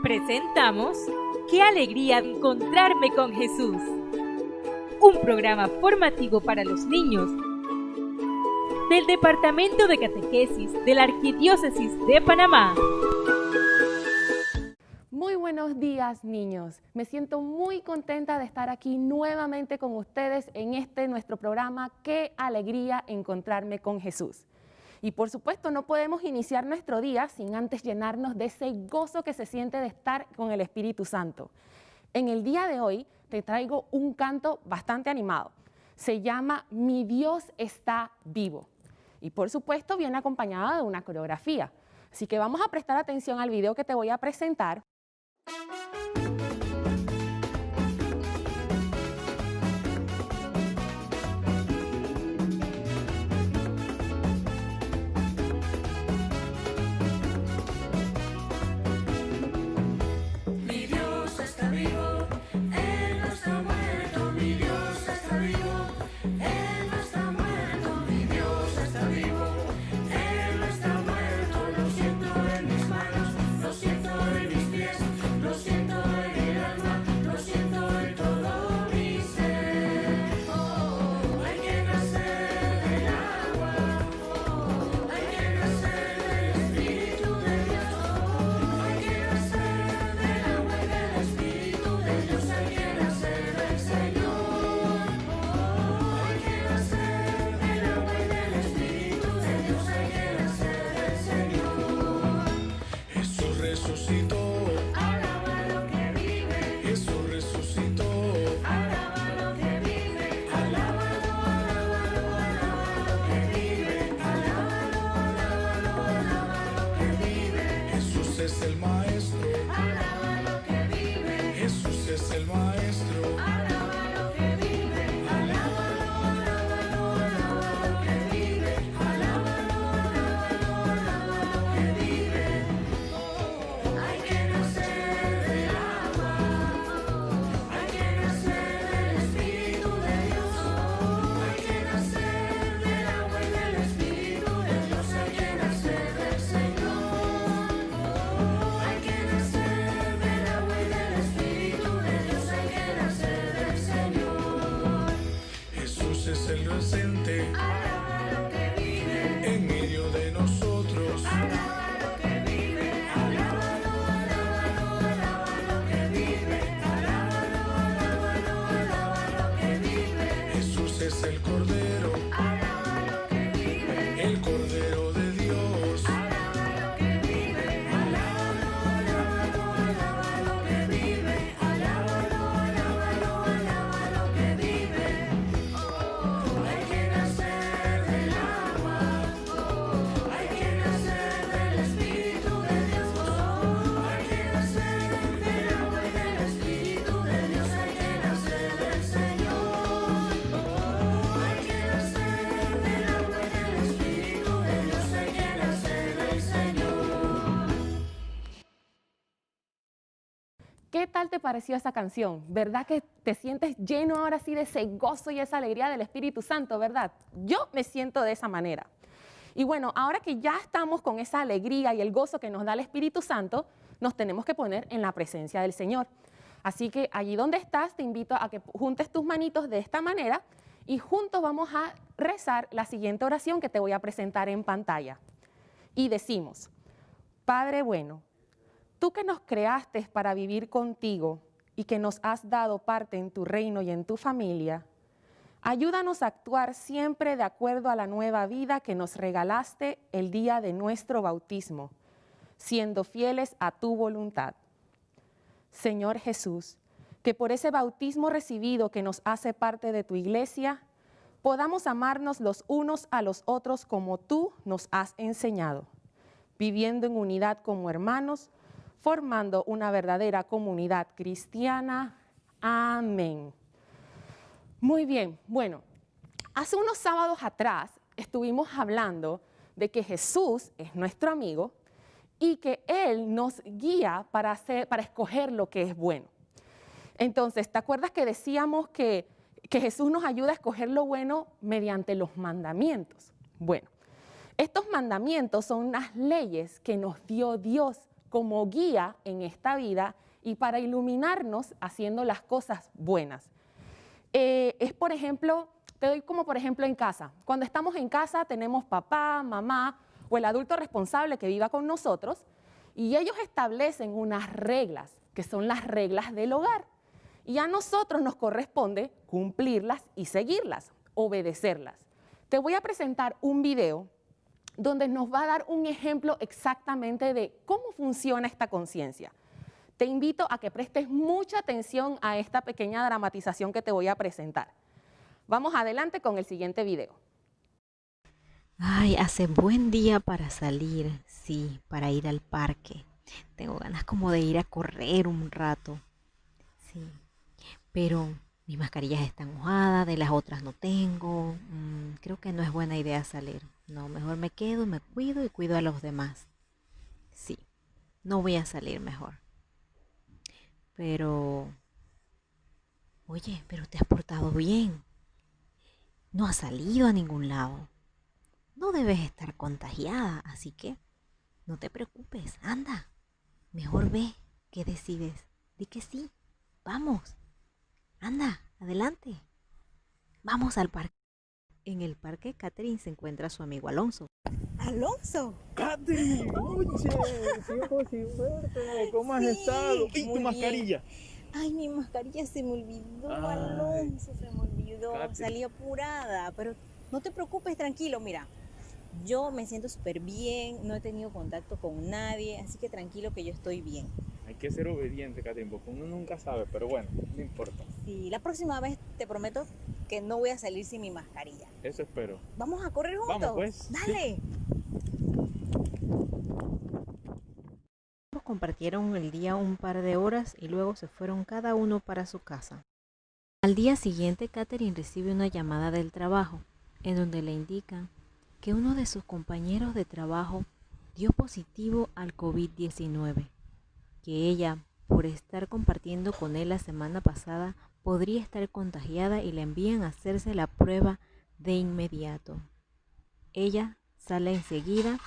Presentamos ¡Qué alegría encontrarme con Jesús! Un programa formativo para los niños del Departamento de Catequesis de la Arquidiócesis de Panamá. Muy buenos días, niños. Me siento muy contenta de estar aquí nuevamente con ustedes en nuestro programa ¡Qué alegría encontrarme con Jesús! Y por supuesto no podemos iniciar nuestro día sin antes llenarnos de ese gozo que se siente de estar con el Espíritu Santo. En el día de hoy te traigo un canto bastante animado. Se llama Mi Dios está vivo. Y por supuesto viene acompañada de una coreografía. Así que vamos a prestar atención al video que te voy a presentar. ¿Qué tal te pareció esa canción? ¿Verdad que te sientes lleno ahora sí de ese gozo y esa alegría del Espíritu Santo, verdad? Yo me siento de esa manera. Y bueno, ahora que ya estamos con esa alegría y el gozo que nos da el Espíritu Santo, nos tenemos que poner en la presencia del Señor. Así que allí donde estás, te invito a que juntes tus manitos de esta manera y juntos vamos a rezar la siguiente oración que te voy a presentar en pantalla. Y decimos, Padre bueno, tú que nos creaste para vivir contigo y que nos has dado parte en tu reino y en tu familia, ayúdanos a actuar siempre de acuerdo a la nueva vida que nos regalaste el día de nuestro bautismo, siendo fieles a tu voluntad. Señor Jesús, que por ese bautismo recibido que nos hace parte de tu iglesia, podamos amarnos los unos a los otros como tú nos has enseñado, viviendo en unidad como hermanos, formando una verdadera comunidad cristiana. Amén. Muy bien, bueno, hace unos sábados atrás estuvimos hablando de que Jesús es nuestro amigo y que Él nos guía para escoger lo que es bueno. Entonces, ¿te acuerdas que decíamos que Jesús nos ayuda a escoger lo bueno mediante los mandamientos? Bueno, estos mandamientos son unas leyes que nos dio Dios como guía en esta vida y para iluminarnos haciendo las cosas buenas. Es, por ejemplo, te doy como por ejemplo en casa. Cuando estamos en casa tenemos papá, mamá o el adulto responsable que viva con nosotros y ellos establecen unas reglas, que son las reglas del hogar. Y a nosotros nos corresponde cumplirlas y seguirlas, obedecerlas. Te voy a presentar un video donde nos va a dar un ejemplo exactamente de cómo funciona esta conciencia. Te invito a que prestes mucha atención a esta pequeña dramatización que te voy a presentar. Vamos adelante con el siguiente video. Ay, hace buen día para salir, sí, para ir al parque. Tengo ganas como de ir a correr un rato, sí. Pero mis mascarillas están mojadas, de las otras no tengo. Creo que no es buena idea salir. No, mejor me quedo, me cuido y cuido a los demás. Sí, no voy a salir mejor. Pero, oye, pero te has portado bien. No has salido a ningún lado. No debes estar contagiada, así que no te preocupes, anda. Mejor ve, ¿qué decides? Di que sí, vamos. Anda, adelante. Vamos al parque. En el parque, Catherine se encuentra a su amigo Alonso. Alonso. Catherine, oye, tiempo sin verte, ¿cómo has estado? ¿Y tu muy mascarilla? Ay, mi mascarilla se me olvidó, Ay, Alonso, se me olvidó. Katy. Salí apurada, pero no te preocupes, tranquilo, mira. Yo me siento súper bien, no he tenido contacto con nadie, así que tranquilo que yo estoy bien. Hay que ser obediente, Catherine, porque uno nunca sabe, pero bueno, no importa. Sí, la próxima vez te prometo que no voy a salir sin mi mascarilla. Eso espero. ¿Vamos a correr juntos? Vamos, pues. Dale. Ambos compartieron el día un par de horas y luego se fueron cada uno para su casa. Al día siguiente, Catherine recibe una llamada del trabajo, en donde le indican que uno de sus compañeros de trabajo dio positivo al COVID-19, que ella, por estar compartiendo con él la semana pasada, podría estar contagiada y le envían a hacerse la prueba de inmediato. Ella sale enseguida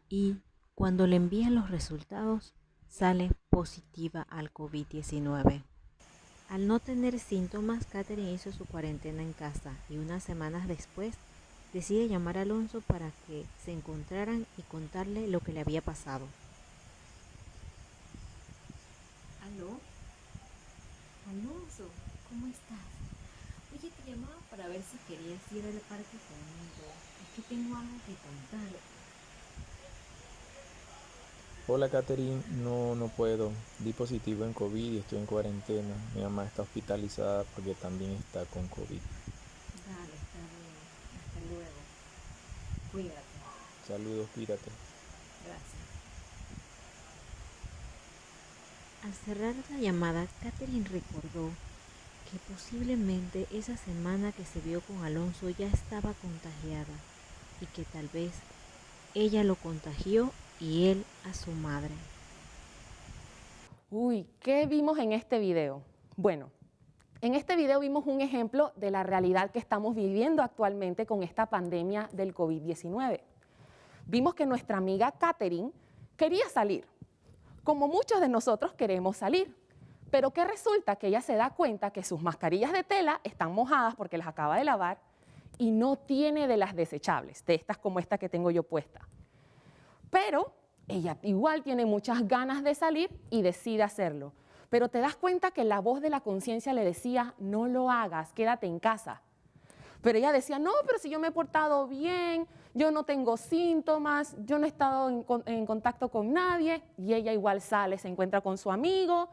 y cuando le envían los resultados, sale positiva al COVID-19. Al no tener síntomas, Catherine hizo su cuarentena en casa y unas semanas después decide llamar a Alonso para que se encontraran y contarle lo que le había pasado. ¿Aló? Alonso, ¿cómo estás? Oye, te llamaba para ver si querías ir al parque conmigo. Es que tengo algo que contar. Hola Catherine, no puedo. Di positivo en COVID y estoy en cuarentena. Mi mamá está hospitalizada porque también está con COVID. Dale, está bien. Hasta luego. Cuídate. Saludos, cuídate. Gracias. Al cerrar la llamada, Catherine recordó que posiblemente esa semana que se vio con Alonso ya estaba contagiada y que tal vez ella lo contagió y él a su madre. Uy, ¿qué vimos en este video? Bueno, en este video vimos un ejemplo de la realidad que estamos viviendo actualmente con esta pandemia del COVID-19. Vimos que nuestra amiga Catherine quería salir, como muchos de nosotros queremos salir, pero que resulta que ella se da cuenta que sus mascarillas de tela están mojadas porque las acaba de lavar y no tiene de las desechables, de estas como esta que tengo yo puesta. Pero ella igual tiene muchas ganas de salir y decide hacerlo. Pero te das cuenta que la voz de la conciencia le decía, no lo hagas, quédate en casa. Pero ella decía, no, pero si yo me he portado bien, yo no tengo síntomas, yo no he estado en contacto con nadie. Y ella igual sale, se encuentra con su amigo,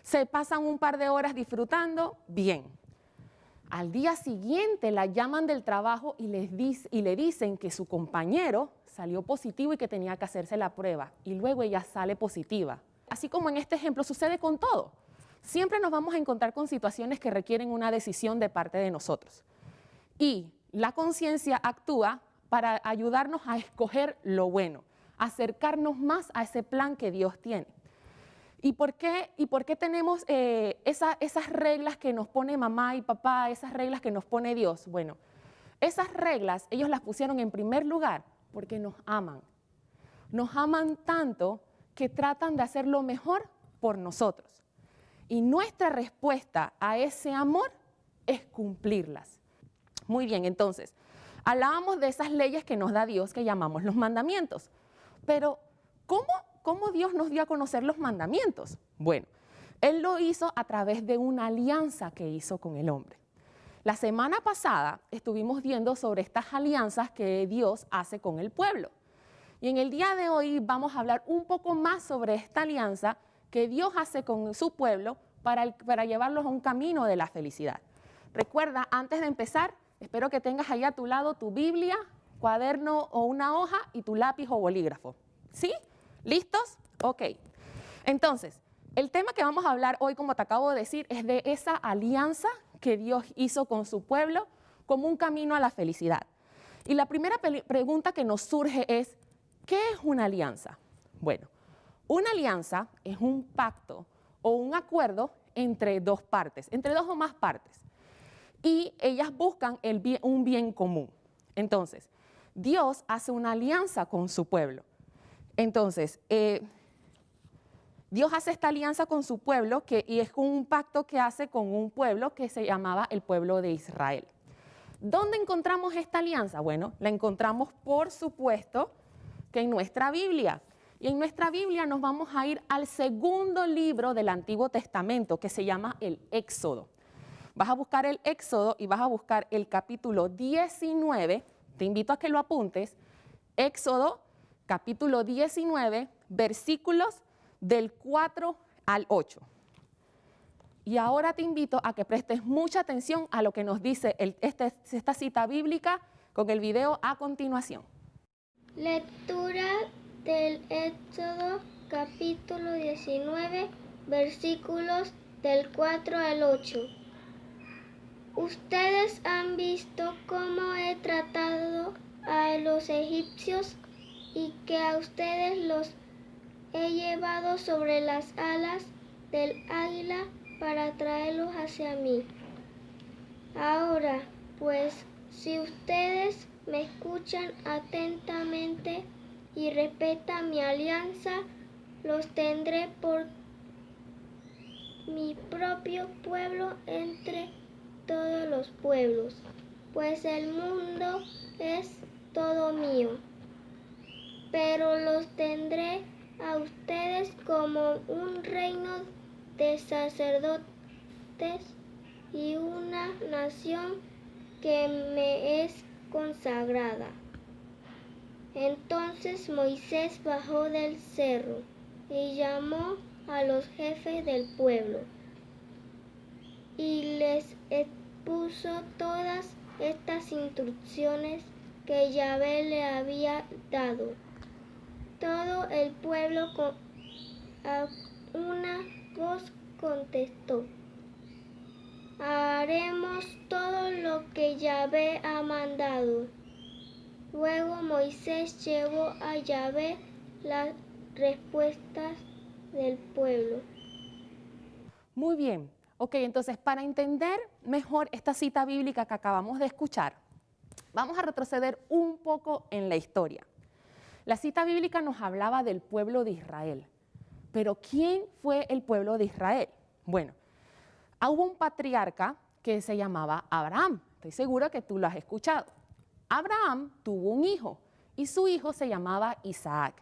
se pasan un par de horas disfrutando, bien. Al día siguiente la llaman del trabajo y le dicen que su compañero salió positivo y que tenía que hacerse la prueba. Y luego ella sale positiva. Así como en este ejemplo sucede con todo. Siempre nos vamos a encontrar con situaciones que requieren una decisión de parte de nosotros. Y la conciencia actúa para ayudarnos a escoger lo bueno, acercarnos más a ese plan que Dios tiene. ¿Y por qué tenemos esas reglas que nos pone mamá y papá, esas reglas que nos pone Dios? Bueno, esas reglas ellos las pusieron en primer lugar porque nos aman. Nos aman tanto que tratan de hacer lo mejor por nosotros. Y nuestra respuesta a ese amor es cumplirlas. Muy bien, entonces, hablábamos de esas leyes que nos da Dios que llamamos los mandamientos. Pero, ¿cómo Dios nos dio a conocer los mandamientos? Bueno, Él lo hizo a través de una alianza que hizo con el hombre. La semana pasada estuvimos viendo sobre estas alianzas que Dios hace con el pueblo. Y en el día de hoy vamos a hablar un poco más sobre esta alianza que Dios hace con su pueblo para llevarlos a un camino de la felicidad. Recuerda, antes de empezar, espero que tengas ahí a tu lado tu Biblia, cuaderno o una hoja y tu lápiz o bolígrafo. ¿Sí? ¿Listos? Ok. Entonces, el tema que vamos a hablar hoy, como te acabo de decir, es de esa alianza que Dios hizo con su pueblo como un camino a la felicidad. Y la primera pregunta que nos surge es, ¿qué es una alianza? Bueno, una alianza es un pacto o un acuerdo entre dos partes, entre dos o más partes. Y ellas buscan un bien común. Entonces, Dios hace una alianza con su pueblo. Entonces, Dios hace esta alianza con su pueblo y es un pacto que hace con un pueblo que se llamaba el pueblo de Israel. ¿Dónde encontramos esta alianza? Bueno, la encontramos, por supuesto, que en nuestra Biblia. Y en nuestra Biblia nos vamos a ir al segundo libro del Antiguo Testamento, que se llama el Éxodo. Vas a buscar el Éxodo y vas a buscar el capítulo 19. Te invito a que lo apuntes. Éxodo, capítulo 19, versículos del 4 al 8. Y ahora te invito a que prestes mucha atención a lo que nos dice esta cita bíblica con el video a continuación. Lectura del Éxodo, capítulo 19, versículos del 4 al 8. Ustedes han visto cómo he tratado a los egipcios y que a ustedes los he llevado sobre las alas del águila para traerlos hacia mí. Ahora, pues, si ustedes me escuchan atentamente y respetan mi alianza, los tendré por mi propio pueblo entre todos los pueblos, pues el mundo es todo mío. Pero los tendré a ustedes como un reino de sacerdotes y una nación que me es consagrada. Entonces Moisés bajó del cerro y llamó a los jefes del pueblo y les expuso todas estas instrucciones que Yahvé le había dado. Todo el pueblo a una voz contestó: haremos todo lo que Yahvé ha mandado. Luego Moisés llevó a Yahvé las respuestas del pueblo. Muy bien. Ok, entonces para entender mejor esta cita bíblica que acabamos de escuchar, vamos a retroceder un poco en la historia. La cita bíblica nos hablaba del pueblo de Israel. Pero ¿quién fue el pueblo de Israel? Bueno, hubo un patriarca que se llamaba Abraham. Estoy segura que tú lo has escuchado. Abraham tuvo un hijo y su hijo se llamaba Isaac.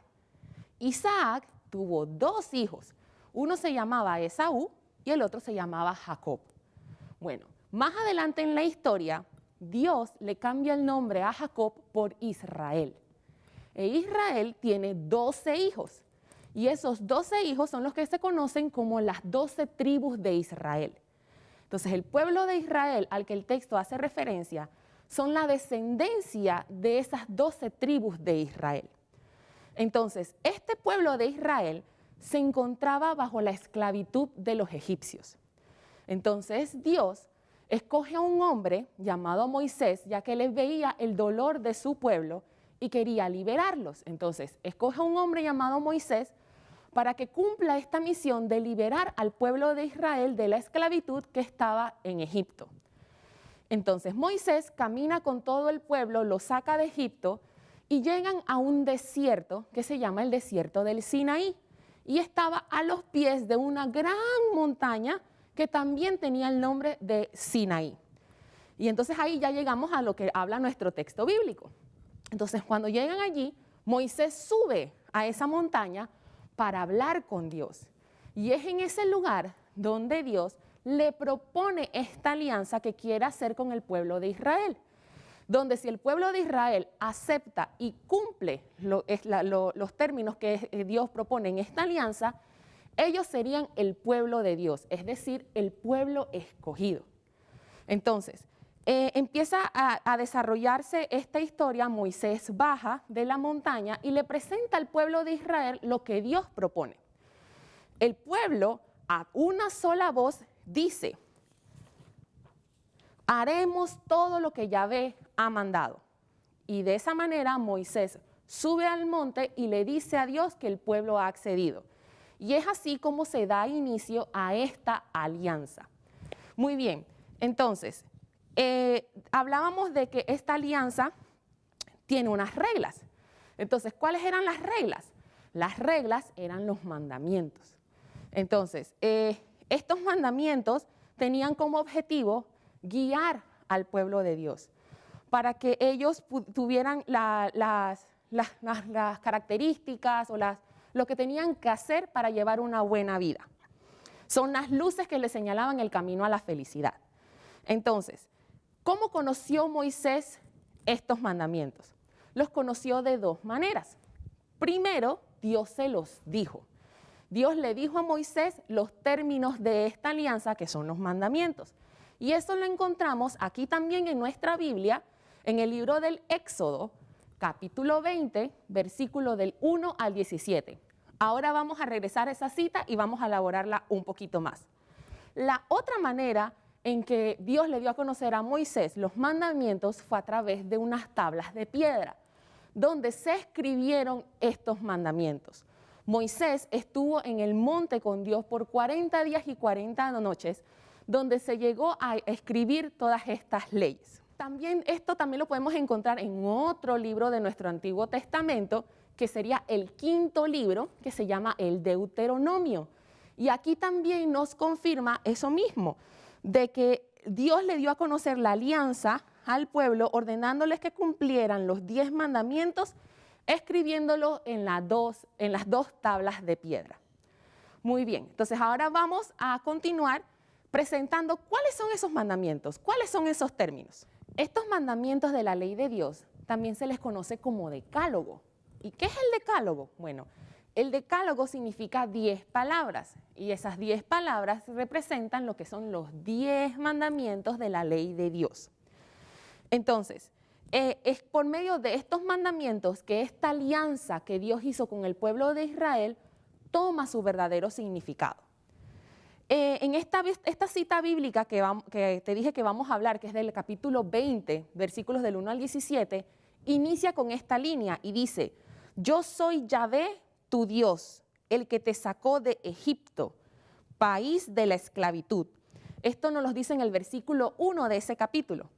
Isaac tuvo dos hijos. Uno se llamaba Esaú y el otro se llamaba Jacob. Bueno, más adelante en la historia, Dios le cambia el nombre a Jacob por Israel. E Israel tiene 12 hijos. Y esos 12 hijos son los que se conocen como las 12 tribus de Israel. Entonces, el pueblo de Israel al que el texto hace referencia son la descendencia de esas 12 tribus de Israel. Entonces, este pueblo de Israel se encontraba bajo la esclavitud de los egipcios. Entonces, Dios escoge a un hombre llamado Moisés, ya que él veía el dolor de su pueblo y quería liberarlos. Entonces, escoge a un hombre llamado Moisés para que cumpla esta misión de liberar al pueblo de Israel de la esclavitud que estaba en Egipto. Entonces, Moisés camina con todo el pueblo, lo saca de Egipto y llegan a un desierto que se llama el desierto del Sinaí. y estaba a los pies de una gran montaña que también tenía el nombre de Sinaí. Y entonces ahí ya llegamos a lo que habla nuestro texto bíblico. Entonces cuando llegan allí, Moisés sube a esa montaña para hablar con Dios. Y es en ese lugar donde Dios le propone esta alianza que quiere hacer con el pueblo de Israel. Donde si el pueblo de Israel acepta y cumple los términos que Dios propone en esta alianza, ellos serían el pueblo de Dios, es decir, el pueblo escogido. Entonces, empieza a desarrollarse esta historia. Moisés baja de la montaña y le presenta al pueblo de Israel lo que Dios propone. El pueblo a una sola voz dice: haremos todo lo que Yahvé ha mandado. Y de esa manera Moisés sube al monte y le dice a Dios que el pueblo ha accedido. Y es así como se da inicio a esta alianza. Muy bien, entonces, hablábamos de que esta alianza tiene unas reglas. Entonces, ¿cuáles eran las reglas? Las reglas eran los mandamientos. Entonces, estos mandamientos tenían como objetivo guiar al pueblo de Dios para que ellos tuvieran las características o lo que tenían que hacer para llevar una buena vida. Son las luces que le señalaban el camino a la felicidad. Entonces, ¿cómo conoció Moisés estos mandamientos? Los conoció de dos maneras. Primero, Dios se los dijo. Dios le dijo a Moisés los términos de esta alianza, que son los mandamientos. Y eso lo encontramos aquí también en nuestra Biblia, en el libro del Éxodo, capítulo 20, versículo del 1 al 17. Ahora vamos a regresar a esa cita y vamos a elaborarla un poquito más. La otra manera en que Dios le dio a conocer a Moisés los mandamientos fue a través de unas tablas de piedra, donde se escribieron estos mandamientos. Moisés estuvo en el monte con Dios por 40 días y 40 noches, donde se llegó a escribir todas estas leyes. Esto también lo podemos encontrar en otro libro de nuestro Antiguo Testamento, que sería el quinto libro, que se llama el Deuteronomio. Y aquí también nos confirma eso mismo, de que Dios le dio a conocer la alianza al pueblo, ordenándoles que cumplieran los 10 mandamientos, escribiéndolo en las dos tablas de piedra. Muy bien, entonces ahora vamos a continuar presentando cuáles son esos mandamientos, cuáles son esos términos. Estos mandamientos de la ley de Dios también se les conoce como decálogo. ¿Y qué es el decálogo? Bueno, el decálogo significa 10 palabras y esas 10 palabras representan lo que son los 10 mandamientos de la ley de Dios. Entonces, es por medio de estos mandamientos que esta alianza que Dios hizo con el pueblo de Israel toma su verdadero significado. En esta cita bíblica que te dije que vamos a hablar, que es del capítulo 20, versículos del 1 al 17, inicia con esta línea y dice: yo soy Yahvé, tu Dios, el que te sacó de Egipto, país de la esclavitud. Esto nos lo dice en el versículo 1 de ese capítulo.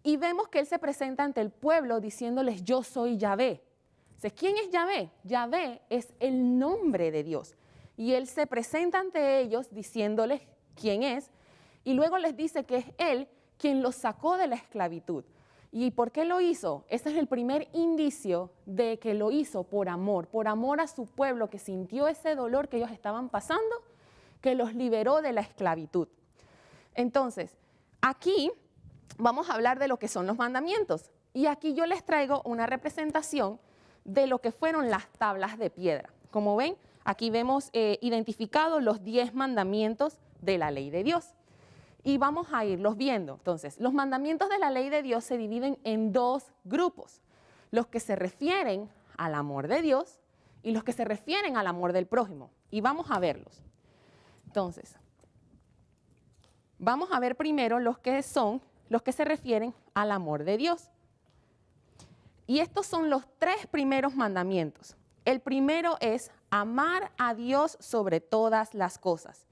Y vemos que él se presenta ante el pueblo diciéndoles: yo soy Yahvé. Entonces, ¿quién es Yahvé? Yahvé es el nombre de Dios. Y él se presenta ante ellos diciéndoles quién es, y luego les dice que es él quien los sacó de la esclavitud. ¿Y por qué lo hizo? Ese es el primer indicio de que lo hizo por amor a su pueblo, que sintió ese dolor que ellos estaban pasando, que los liberó de la esclavitud. Entonces, aquí vamos a hablar de lo que son los mandamientos. Y aquí yo les traigo una representación de lo que fueron las tablas de piedra. Como ven, aquí vemos identificados los 10 mandamientos de la ley de Dios. Y vamos a irlos viendo. Entonces, los mandamientos de la ley de Dios se dividen en dos grupos: los que se refieren al amor de Dios y los que se refieren al amor del prójimo. Y vamos a verlos. Entonces, vamos a ver primero los que se refieren al amor de Dios. Y estos son los 3 primeros mandamientos. El primero es amar a Dios sobre todas las cosas.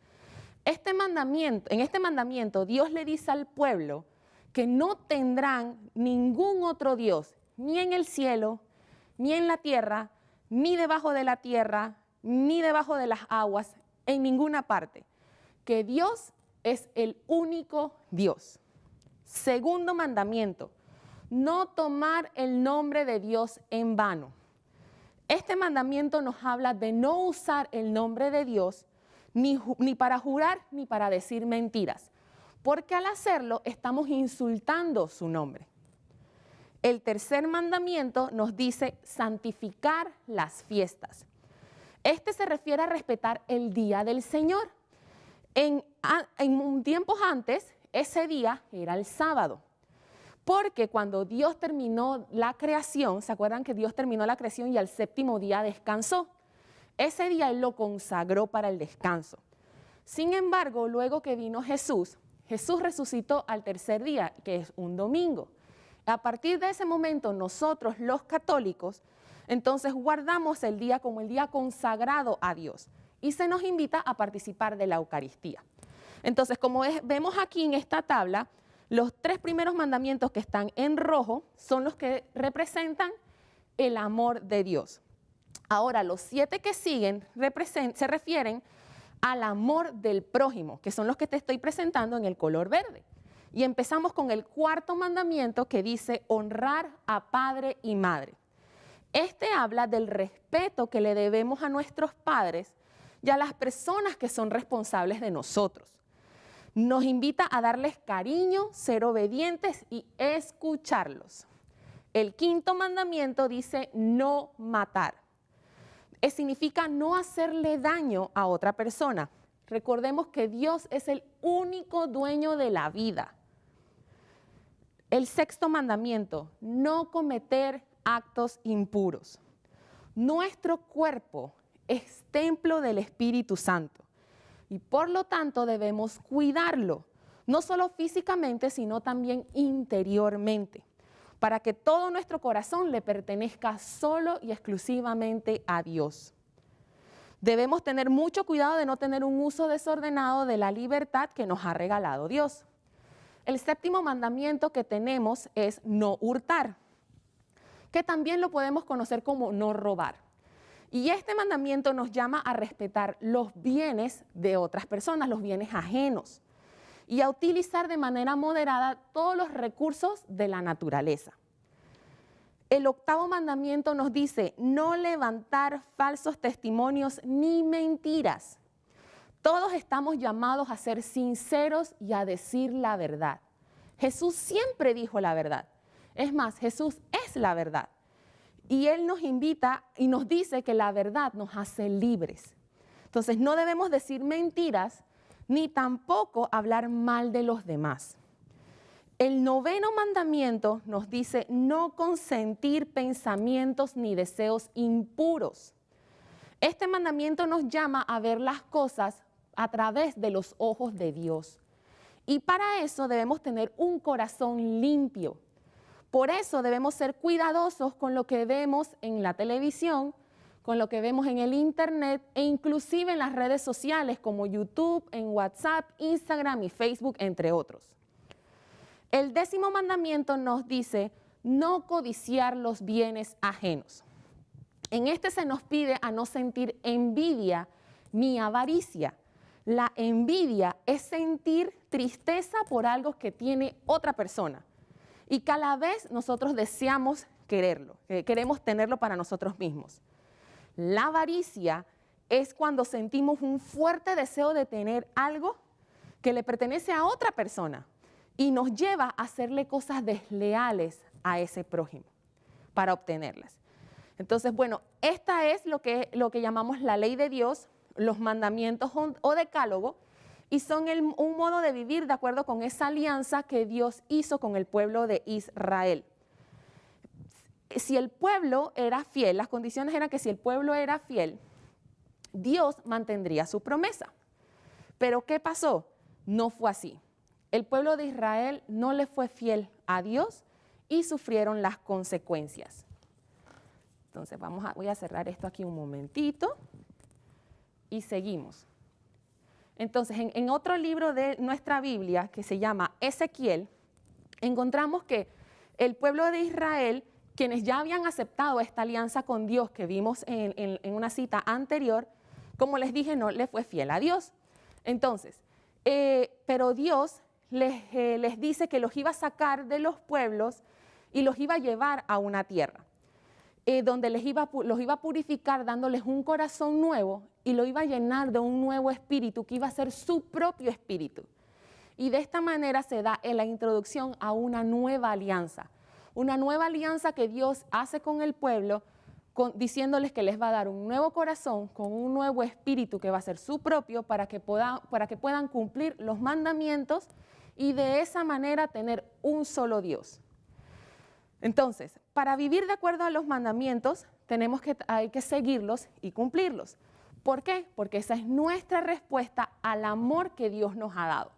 En este mandamiento, Dios le dice al pueblo que no tendrán ningún otro Dios, ni en el cielo, ni en la tierra, ni debajo de la tierra, ni debajo de las aguas, en ninguna parte. Que Dios es el único Dios. Segundo mandamiento, no tomar el nombre de Dios en vano. Este mandamiento nos habla de no usar el nombre de Dios ni para jurar ni para decir mentiras, porque al hacerlo estamos insultando su nombre. El tercer mandamiento nos dice santificar las fiestas. Este se refiere a respetar el día del Señor. En tiempos antes, ese día era el sábado. Porque cuando Dios terminó la creación, ¿se acuerdan que Dios terminó la creación y al séptimo día descansó? Ese día Él lo consagró para el descanso. Sin embargo, luego que vino Jesús, Jesús resucitó al tercer día, que es un domingo. A partir de ese momento, nosotros los católicos, entonces guardamos el día como el día consagrado a Dios y se nos invita a participar de la Eucaristía. Entonces, como vemos aquí en esta tabla, los 3 primeros mandamientos que están en rojo son los que representan el amor de Dios. Ahora, los 7 que siguen se refieren al amor del prójimo, que son los que te estoy presentando en el color verde. Y empezamos con el 4.º mandamiento que dice honrar a padre y madre. Este habla del respeto que le debemos a nuestros padres y a las personas que son responsables de nosotros. Nos invita a darles cariño, ser obedientes y escucharlos. El 5.º mandamiento dice no matar. Significa no hacerle daño a otra persona. Recordemos que Dios es el único dueño de la vida. El 6.º mandamiento, no cometer actos impuros. Nuestro cuerpo es templo del Espíritu Santo y por lo tanto debemos cuidarlo, no solo físicamente, sino también interiormente, para que todo nuestro corazón le pertenezca solo y exclusivamente a Dios. Debemos tener mucho cuidado de no tener un uso desordenado de la libertad que nos ha regalado Dios. El 7.º mandamiento que tenemos es no hurtar, que también lo podemos conocer como no robar. Y este mandamiento nos llama a respetar los bienes de otras personas, los bienes ajenos, y a utilizar de manera moderada todos los recursos de la naturaleza. El 8.º mandamiento nos dice no levantar falsos testimonios ni mentiras. Todos estamos llamados a ser sinceros y a decir la verdad. Jesús siempre dijo la verdad. Es más, Jesús es la verdad. Y Él nos invita y nos dice que la verdad nos hace libres. Entonces no debemos decir mentiras ni tampoco hablar mal de los demás. El 9.º mandamiento nos dice no consentir pensamientos ni deseos impuros. Este mandamiento nos llama a ver las cosas a través de los ojos de Dios. Y para eso debemos tener un corazón limpio. Por eso debemos ser cuidadosos con lo que vemos en la televisión, con lo que vemos en el internet e inclusive en las redes sociales como YouTube, en WhatsApp, Instagram y Facebook, entre otros. El 10.º mandamiento nos dice no codiciar los bienes ajenos. En este se nos pide a no sentir envidia ni avaricia. La envidia es sentir tristeza por algo que tiene otra persona. Y cada vez nosotros deseamos quererlo, queremos tenerlo para nosotros mismos. La avaricia es cuando sentimos un fuerte deseo de tener algo que le pertenece a otra persona y nos lleva a hacerle cosas desleales a ese prójimo para obtenerlas. Entonces, bueno, esta es lo que llamamos la ley de Dios, los mandamientos o decálogo, y son un modo de vivir de acuerdo con esa alianza que Dios hizo con el pueblo de Israel. Si el pueblo era fiel, las condiciones eran que si el pueblo era fiel, Dios mantendría su promesa. Pero ¿qué pasó? No fue así. El pueblo de Israel no le fue fiel a Dios y sufrieron las consecuencias. Entonces voy a cerrar esto aquí un momentito y seguimos. Entonces, en otro libro de nuestra Biblia, que se llama Ezequiel, encontramos que el pueblo de Israel quienes ya habían aceptado esta alianza con Dios que vimos en una cita anterior, como les dije, no le fue fiel a Dios. Entonces, pero Dios les dice que los iba a sacar de los pueblos y los iba a llevar a una tierra, donde los iba a purificar dándoles un corazón nuevo y lo iba a llenar de un nuevo espíritu que iba a ser su propio espíritu. Y de esta manera se da la introducción a una nueva alianza que Dios hace con el pueblo, diciéndoles que les va a dar un nuevo corazón con un nuevo espíritu que va a ser su propio para que puedan cumplir los mandamientos y de esa manera tener un solo Dios. Entonces, para vivir de acuerdo a los mandamientos, hay que seguirlos y cumplirlos. ¿Por qué? Porque esa es nuestra respuesta al amor que Dios nos ha dado.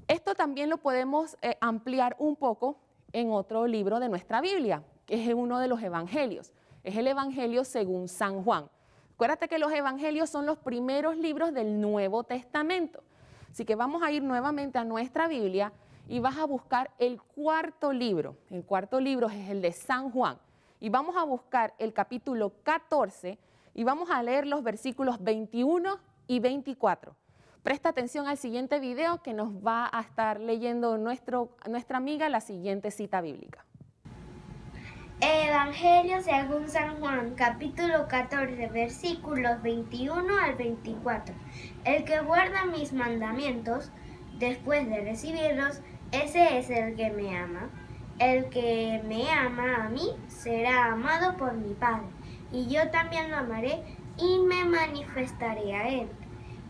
Esto también lo podemos ampliar un poco en otro libro de nuestra Biblia, que es uno de los evangelios. Es el Evangelio según San Juan. Acuérdate que los evangelios son los primeros libros del Nuevo Testamento. Así que vamos a ir nuevamente a nuestra Biblia y vas a buscar el cuarto libro. El cuarto libro es el de San Juan. Y vamos a buscar el capítulo 14 y vamos a leer los versículos 21 y 24. Presta atención al siguiente video que nos va a estar leyendo nuestra amiga la siguiente cita bíblica. Evangelio según San Juan, capítulo 14, versículos 21 al 24. El que guarda mis mandamientos, después de recibirlos, ese es el que me ama. El que me ama a mí será amado por mi Padre, y yo también lo amaré y me manifestaré a él.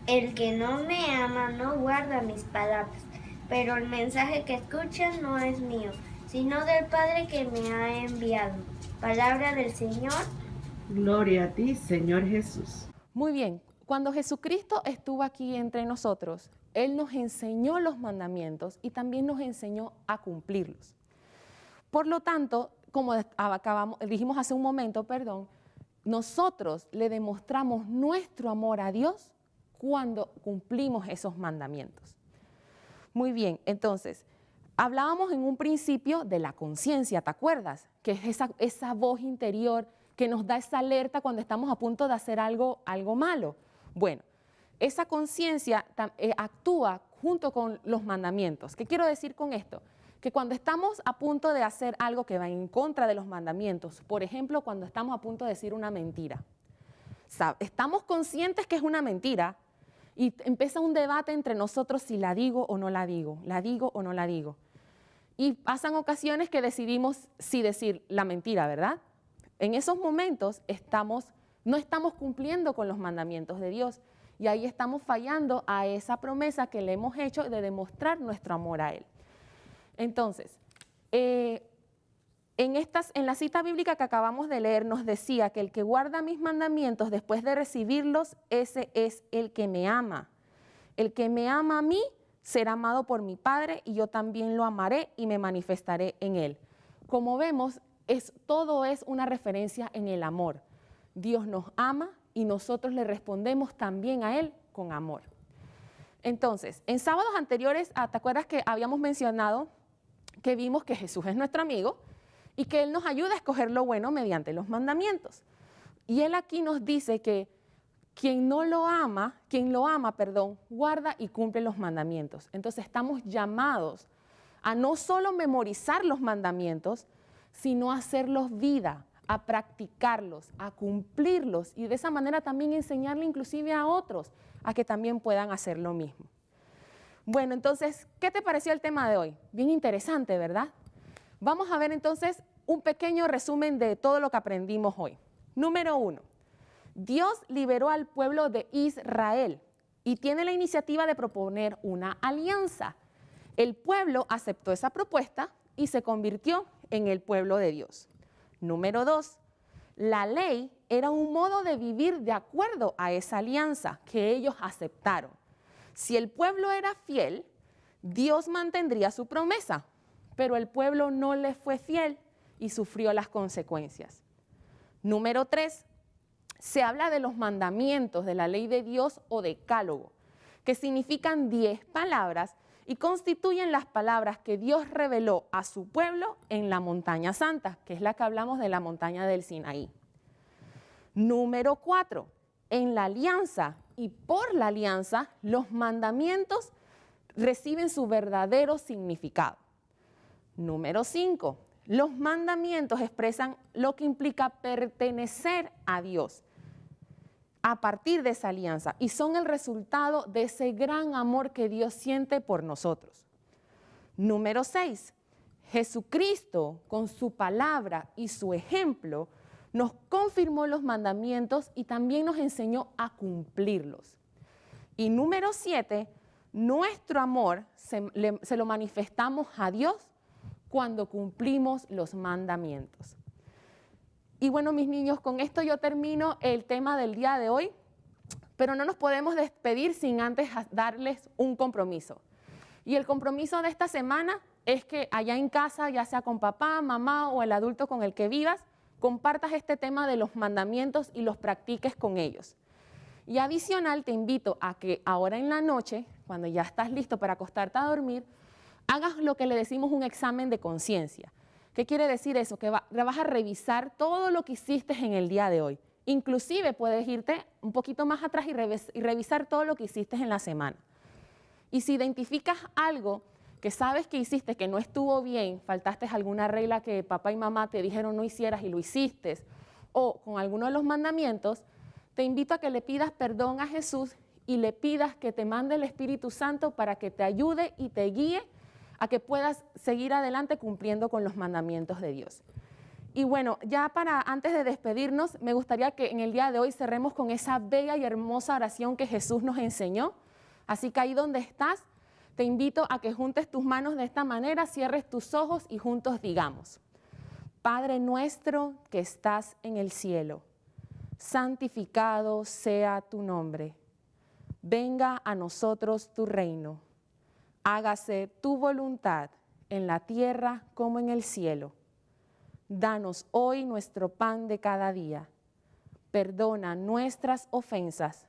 El que no me ama no guarda mis palabras, pero el mensaje que escuchan no es mío, sino del Padre que me ha enviado. Palabra del Señor. Gloria a ti, Señor Jesús. Muy bien, cuando Jesucristo estuvo aquí entre nosotros, Él nos enseñó los mandamientos y también nos enseñó a cumplirlos. Por lo tanto, como dijimos hace un momento, nosotros le demostramos nuestro amor a Dios cuando cumplimos esos mandamientos. Muy bien, entonces, hablábamos en un principio de la conciencia, ¿te acuerdas? Que es esa voz interior que nos da esa alerta cuando estamos a punto de hacer algo malo. Bueno, esa conciencia actúa junto con los mandamientos. ¿Qué quiero decir con esto? Que cuando estamos a punto de hacer algo que va en contra de los mandamientos, por ejemplo, cuando estamos a punto de decir una mentira, estamos conscientes que es una mentira y empieza un debate entre nosotros si la digo o no la digo, la digo o no la digo. Y pasan ocasiones que decidimos sí decir la mentira, ¿verdad? En esos momentos no estamos cumpliendo con los mandamientos de Dios y ahí estamos fallando a esa promesa que le hemos hecho de demostrar nuestro amor a Él. Entonces, en la cita bíblica que acabamos de leer nos decía que el que guarda mis mandamientos después de recibirlos, ese es el que me ama. El que me ama a mí será amado por mi Padre y yo también lo amaré y me manifestaré en él. Como vemos, todo es una referencia en el amor. Dios nos ama y nosotros le respondemos también a Él con amor. Entonces, en sábados anteriores, ¿te acuerdas que habíamos mencionado que vimos que Jesús es nuestro amigo y que Él nos ayuda a escoger lo bueno mediante los mandamientos? Y Él aquí nos dice que quien lo ama, guarda y cumple los mandamientos. Entonces estamos llamados a no solo memorizar los mandamientos, sino a hacerlos vida, a practicarlos, a cumplirlos y de esa manera también enseñarle inclusive a otros a que también puedan hacer lo mismo. Bueno, entonces, ¿qué te pareció el tema de hoy? Bien interesante, ¿verdad? Vamos a ver entonces un pequeño resumen de todo lo que aprendimos hoy. Número 1. Dios liberó al pueblo de Israel y tiene la iniciativa de proponer una alianza. El pueblo aceptó esa propuesta y se convirtió en el pueblo de Dios. Número 2. La ley era un modo de vivir de acuerdo a esa alianza que ellos aceptaron. Si el pueblo era fiel, Dios mantendría su promesa, pero el pueblo no le fue fiel y sufrió las consecuencias. Número 3. Se habla de los mandamientos de la ley de Dios o decálogo, que significan 10 palabras y constituyen las palabras que Dios reveló a su pueblo en la montaña santa, que es la que hablamos de la montaña del Sinaí. Número 4, en la alianza y por la alianza, los mandamientos reciben su verdadero significado. Número 5, los mandamientos expresan lo que implica pertenecer a Dios a partir de esa alianza y son el resultado de ese gran amor que Dios siente por nosotros. Número 6, Jesucristo con su palabra y su ejemplo nos confirmó los mandamientos y también nos enseñó a cumplirlos. Y número 7, nuestro amor se lo manifestamos a Dios cuando cumplimos los mandamientos. Y bueno, mis niños, con esto yo termino el tema del día de hoy, pero no nos podemos despedir sin antes darles un compromiso. Y el compromiso de esta semana es que allá en casa, ya sea con papá, mamá o el adulto con el que vivas, compartas este tema de los mandamientos y los practiques con ellos. Y adicional, te invito a que ahora en la noche, cuando ya estás listo para acostarte a dormir, hagas lo que le decimos un examen de conciencia. ¿Qué quiere decir eso? Que vas a revisar todo lo que hiciste en el día de hoy. Inclusive puedes irte un poquito más atrás y revisar todo lo que hiciste en la semana. Y si identificas algo que sabes que hiciste que no estuvo bien, faltaste alguna regla que papá y mamá te dijeron no hicieras y lo hiciste, o con alguno de los mandamientos, te invito a que le pidas perdón a Jesús y le pidas que te mande el Espíritu Santo para que te ayude y te guíe a que puedas seguir adelante cumpliendo con los mandamientos de Dios. Y bueno, ya antes de despedirnos, me gustaría que en el día de hoy cerremos con esa bella y hermosa oración que Jesús nos enseñó. Así que ahí donde estás, te invito a que juntes tus manos de esta manera, cierres tus ojos y juntos digamos: Padre nuestro que estás en el cielo, santificado sea tu nombre. Venga a nosotros tu reino. Hágase tu voluntad en la tierra como en el cielo. Danos hoy nuestro pan de cada día. Perdona nuestras ofensas,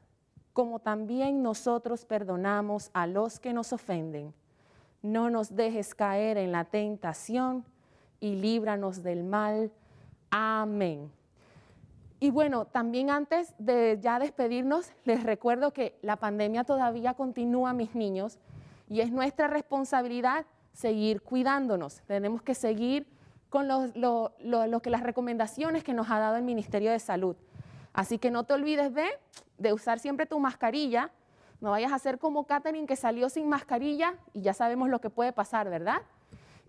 como también nosotros perdonamos a los que nos ofenden. No nos dejes caer en la tentación y líbranos del mal. Amén. Y bueno, también antes de ya despedirnos, les recuerdo que la pandemia todavía continúa, mis niños, y es nuestra responsabilidad seguir cuidándonos. Tenemos que seguir con las recomendaciones que nos ha dado el Ministerio de Salud. Así que no te olvides de usar siempre tu mascarilla. No vayas a hacer como Catherine, que salió sin mascarilla y ya sabemos lo que puede pasar, ¿verdad?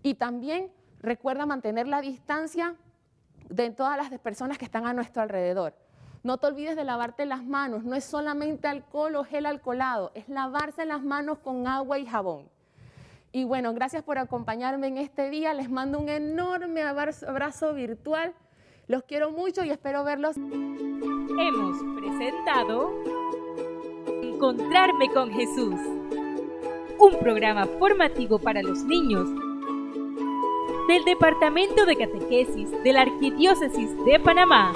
Y también recuerda mantener la distancia de todas las personas que están a nuestro alrededor. No te olvides de lavarte las manos. No es solamente alcohol o gel alcoholado, es lavarse las manos con agua y jabón. Y bueno, gracias por acompañarme en este día. Les mando un enorme abrazo virtual. Los quiero mucho y espero verlos. Hemos presentado Encontrarme con Jesús, un programa formativo para los niños del Departamento de Catequesis de la Arquidiócesis de Panamá.